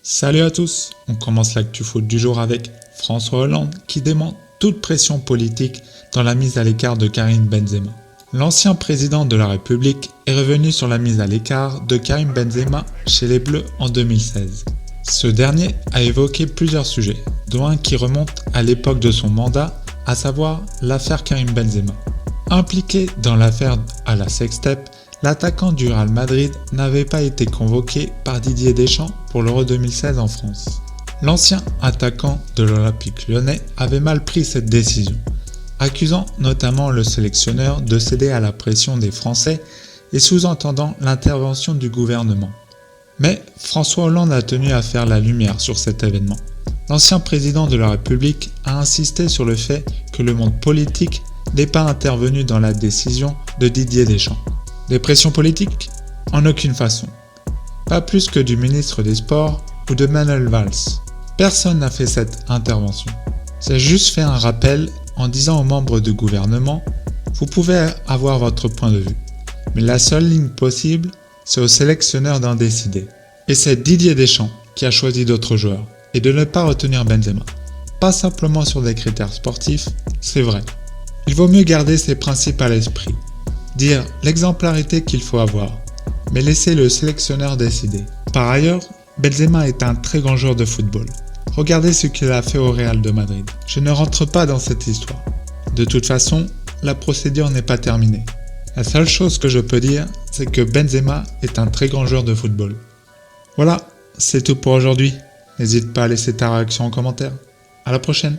Salut à tous, on commence l'actu foot du jour avec François Hollande qui dément toute pression politique dans la mise à l'écart de Karim Benzema. L'ancien président de la République est revenu sur la mise à l'écart de Karim Benzema chez les Bleus en 2016. Ce dernier a évoqué plusieurs sujets, dont un qui remonte à l'époque de son mandat, à savoir l'affaire Karim Benzema. Impliqué dans l'affaire à la sextape, l'attaquant du Real Madrid n'avait pas été convoqué par Didier Deschamps pour l'Euro 2016 en France. L'ancien attaquant de l'Olympique lyonnais avait mal pris cette décision, accusant notamment le sélectionneur de céder à la pression des Français et sous-entendant l'intervention du gouvernement. Mais François Hollande a tenu à faire la lumière sur cet événement. L'ancien président de la République a insisté sur le fait que le monde politique n'est pas intervenu dans la décision de Didier Deschamps. Des pressions politiques ? En aucune façon. Pas plus que du ministre des Sports ou de Manuel Valls. Personne n'a fait cette intervention. C'est juste fait un rappel en disant aux membres du gouvernement « Vous pouvez avoir votre point de vue, mais la seule ligne possible, c'est au sélectionneur d'en décider. » Et c'est Didier Deschamps qui a choisi d'autres joueurs et de ne pas retenir Benzema. Pas simplement sur des critères sportifs, c'est vrai. Il vaut mieux garder ses principes à l'esprit. Dire l'exemplarité qu'il faut avoir, mais laisser le sélectionneur décider. Par ailleurs, Benzema est un très grand joueur de football. Regardez ce qu'il a fait au Real de Madrid. Je ne rentre pas dans cette histoire. De toute façon, la procédure n'est pas terminée. La seule chose que je peux dire, c'est que Benzema est un très grand joueur de football. Voilà, c'est tout pour aujourd'hui. N'hésite pas à laisser ta réaction en commentaire. À la prochaine.